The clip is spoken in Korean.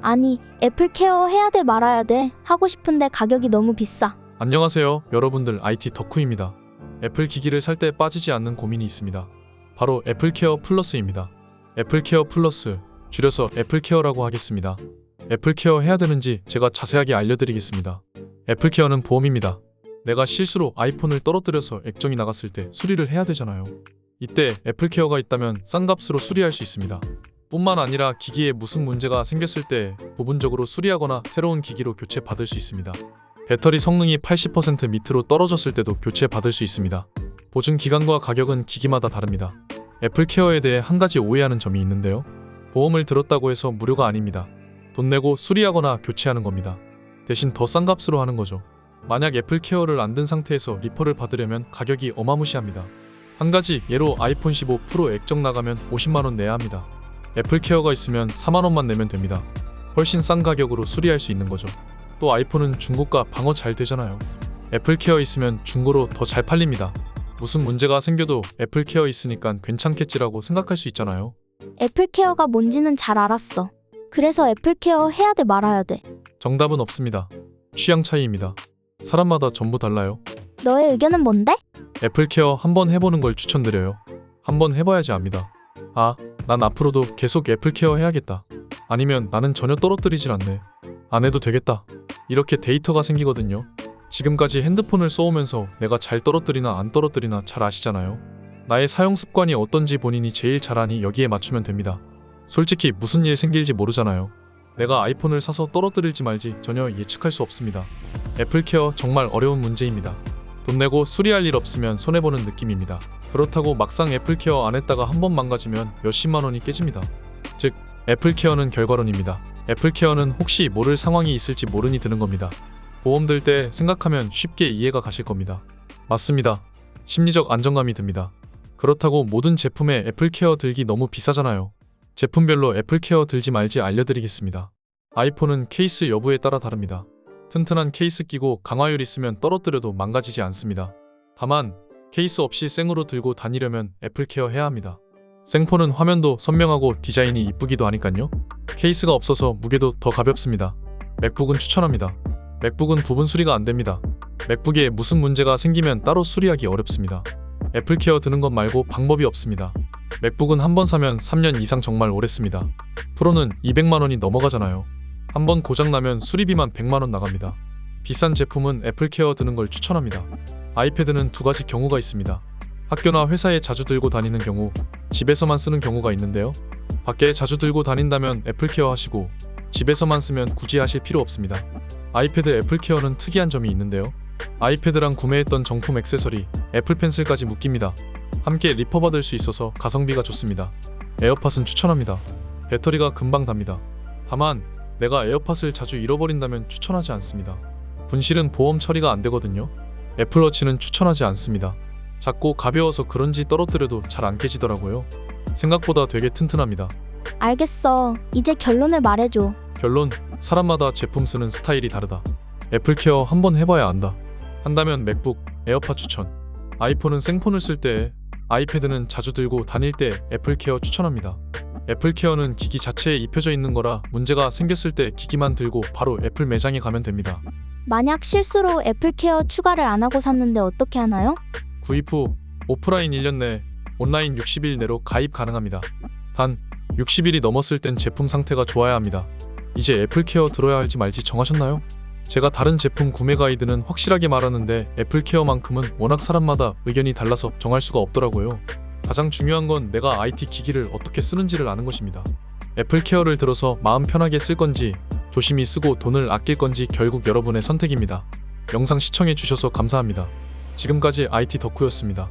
아니, 애플케어 해야 돼 말아야 돼 하고 싶은데 가격이 너무 비싸. 안녕하세요. 여러분들 IT 덕후입니다. 애플 기기를 살 때 빠지지 않는 고민이 있습니다. 바로 애플케어 플러스입니다. 애플케어 플러스, 줄여서 애플케어라고 하겠습니다. 애플케어 해야 되는지 제가 자세하게 알려드리겠습니다. 애플케어는 보험입니다. 내가 실수로 아이폰을 떨어뜨려서 액정이 나갔을 때 수리를 해야 되잖아요. 이때 애플케어가 있다면 싼 값으로 수리할 수 있습니다. 뿐만 아니라 기기에 무슨 문제가 생겼을 때 부분적으로 수리하거나 새로운 기기로 교체받을 수 있습니다. 배터리 성능이 80% 밑으로 떨어졌을 때도 교체받을 수 있습니다. 보증 기간과 가격은 기기마다 다릅니다. 애플케어에 대해 한 가지 오해하는 점이 있는데요. 보험을 들었다고 해서 무료가 아닙니다. 돈 내고 수리하거나 교체하는 겁니다. 대신 더 싼 값으로 하는 거죠. 만약 애플케어를 안 든 상태에서 리퍼를 받으려면 가격이 어마무시합니다. 한 가지 예로 아이폰 15 프로 액정 나가면 50만원 내야 합니다. 애플케어가 있으면 4만원만 내면 됩니다. 훨씬 싼 가격으로 수리할 수 있는 거죠. 또 아이폰은 중고가 방어 잘 되잖아요. 애플케어 있으면 중고로 더 잘 팔립니다. 무슨 문제가 생겨도 애플케어 있으니까 괜찮겠지라고 생각할 수 있잖아요. 애플케어가 뭔지는 잘 알았어. 그래서 애플케어 해야 돼 말아야 돼. 정답은 없습니다. 취향 차이입니다. 사람마다 전부 달라요. 너의 의견은 뭔데? 애플케어 한번 해보는 걸 추천드려요. 한번 해봐야지 압니다. 아, 난 앞으로도 계속 애플케어 해야겠다. 아니면 나는 전혀 떨어뜨리질 않네. 안 해도 되겠다. 이렇게 데이터가 생기거든요. 지금까지 핸드폰을 써오면서 내가 잘 떨어뜨리나 안 떨어뜨리나 잘 아시잖아요. 나의 사용 습관이 어떤지 본인이 제일 잘 아니 여기에 맞추면 됩니다. 솔직히 무슨 일 생길지 모르잖아요. 내가 아이폰을 사서 떨어뜨릴지 말지 전혀 예측할 수 없습니다. 애플케어 정말 어려운 문제입니다. 돈 내고 수리할 일 없으면 손해보는 느낌입니다. 그렇다고 막상 애플케어 안 했다가 한번 망가지면 몇십만 원이 깨집니다. 즉, 애플케어는 결과론입니다. 애플케어는 혹시 모를 상황이 있을지 모르니 드는 겁니다. 보험 들 때 생각하면 쉽게 이해가 가실 겁니다. 맞습니다. 심리적 안정감이 듭니다. 그렇다고 모든 제품에 애플케어 들기 너무 비싸잖아요. 제품별로 애플케어 들지 말지 알려드리겠습니다. 아이폰은 케이스 여부에 따라 다릅니다. 튼튼한 케이스 끼고 강화율 있으면 떨어뜨려도 망가지지 않습니다. 다만 케이스 없이 생으로 들고 다니려면 애플케어 해야 합니다. 생폰은 화면도 선명하고 디자인이 이쁘기도 하니깐요. 케이스가 없어서 무게도 더 가볍습니다. 맥북은 추천합니다. 맥북은 부분 수리가 안 됩니다. 맥북에 무슨 문제가 생기면 따로 수리하기 어렵습니다. 애플케어 드는 것 말고 방법이 없습니다. 맥북은 한번 사면 3년 이상 정말 오래 씁니다. 프로는 200만 원이 넘어가잖아요. 한번 고장나면 수리비만 100만 원 나갑니다. 비싼 제품은 애플케어 드는 걸 추천합니다. 아이패드는 두 가지 경우가 있습니다. 학교나 회사에 자주 들고 다니는 경우, 집에서만 쓰는 경우가 있는데요. 밖에 자주 들고 다닌다면 애플케어 하시고 집에서만 쓰면 굳이 하실 필요 없습니다. 아이패드 애플케어는 특이한 점이 있는데요. 아이패드랑 구매했던 정품 액세서리, 애플펜슬까지 묶입니다. 함께 리퍼 받을 수 있어서 가성비가 좋습니다. 에어팟은 추천합니다. 배터리가 금방 답니다. 다만 내가 에어팟을 자주 잃어버린다면 추천하지 않습니다. 분실은 보험 처리가 안 되거든요. 애플워치는 추천하지 않습니다. 작고 가벼워서 그런지 떨어뜨려도 잘 안 깨지더라고요. 생각보다 되게 튼튼합니다. 알겠어. 이제 결론을 말해줘. 결론, 사람마다 제품 쓰는 스타일이 다르다. 애플케어 한번 해봐야 안다. 한다면 맥북, 에어팟 추천. 아이폰은 생폰을 쓸 때, 아이패드는 자주 들고 다닐 때 애플케어 추천합니다. 애플케어는 기기 자체에 입혀져 있는 거라 문제가 생겼을 때 기기만 들고 바로 애플 매장에 가면 됩니다. 만약 실수로 애플케어 추가를 안 하고 샀는데 어떻게 하나요? 구입 후 오프라인 1년 내, 온라인 60일 내로 가입 가능합니다. 단 60일이 넘었을 땐 제품 상태가 좋아야 합니다. 이제 애플케어 들어야 할지 말지 정하셨나요? 제가 다른 제품 구매 가이드는 확실하게 말하는데 애플케어만큼은 워낙 사람마다 의견이 달라서 정할 수가 없더라고요. 가장 중요한 건 내가 IT 기기를 어떻게 쓰는지를 아는 것입니다. 애플케어를 들어서 마음 편하게 쓸 건지 조심히 쓰고 돈을 아낄 건지 결국 여러분의 선택입니다. 영상 시청해 주셔서 감사합니다. 지금까지 IT 덕후였습니다.